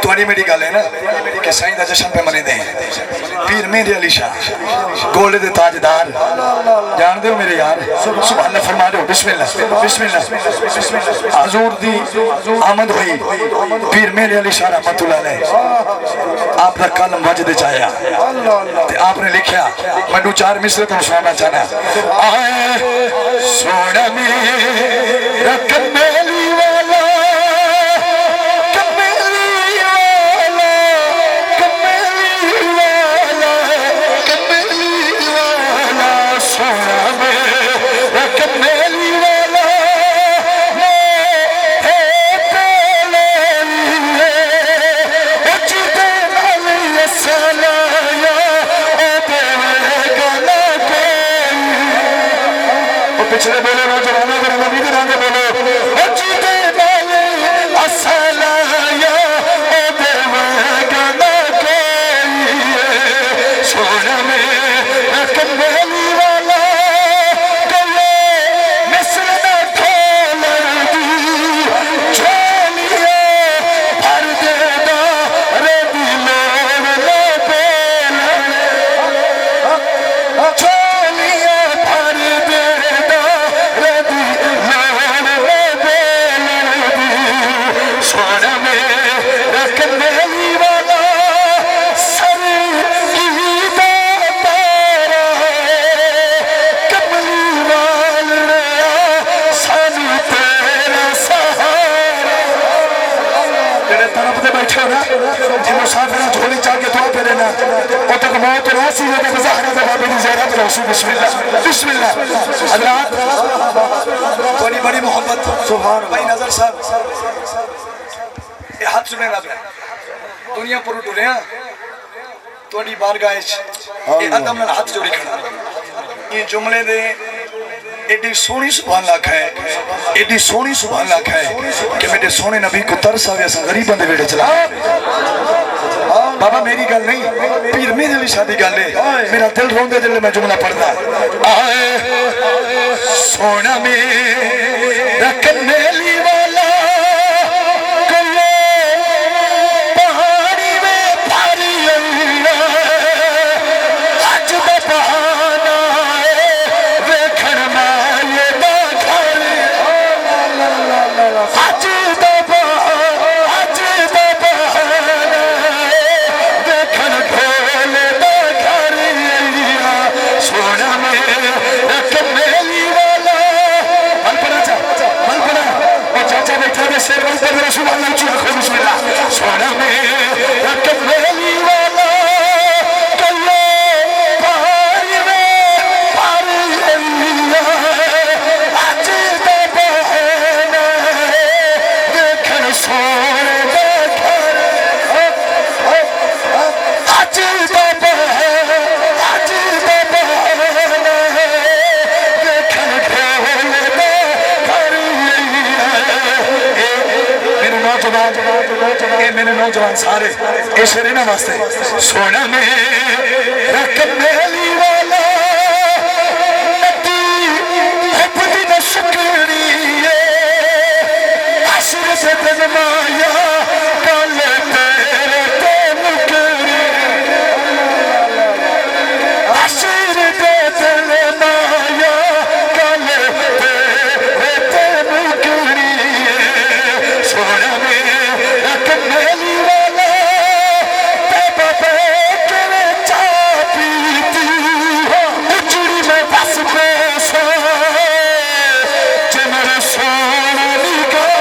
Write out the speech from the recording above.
थोड़ी मेरी गल है ना कि साईं दा जश्न पे मने दे पीर मेरे अली शाह गोल्ड दे ताजदार जान दे हो मेरे यार सुभान अल्लाह फरमा दो बिस्मिल्लाह बिस्मिल्लाह हजूर दी आमद हुई पीर मेरे अली शाह रहमतुल्लाह अलैह आप दा कलम वजद च आया ते आपने लिखा मैं चार मिसरे तो सुनाना चाहना आए सोना मेरा कमेली वाला पिछले बोले नौजवानों को नबी के रंग बोलो जीते वाले असला या ओ देवगना के सोना में कमेली वाला गले मिस्र में ढोल दी झोलिया भर देदा रे दिलो में बोल झोलिया भर दे झोली चाह के दुआ करे ना और तक मौत रासी है तक ज़हरा दा बाबी ज़हरा दा रसूल बिस्मिल्लाह बिस्मिल्लाह हज़रात बड़ी बड़ी मोहब्बत सुभान भाई नजर साहब ये हाथ सुने ना दुनिया पर टुरे हां तोड़ी बारगाह च ये अदम नाल हाथ जोड़ी खड़ा ये जुमले दे एडी सोनी सुभान अल्लाह है एडी सोनी सुभान अल्लाह है कि मेरे सोने नबी को तरस आवे अस गरीबां दे वेड़े चला बाबा मेरी गल नहीं पीर मेरे लिए शादी गल है मेरा दिल रोंदे दिल मैं जुमला पढ़दा आए सोना मेरा कमेली वाला कले पहाड़ी में भारी अज दा बहाना वेखण माए दा घर अज दा सोना मेरा कमेली वाला कले पहाड़ी में भारी अज दा बहाना देखण सोने दा घर अज दा बहाना देखण ढोल दा घर मेरे नौजवान सारे इस वास्ते सोना मेरा कमेली वाला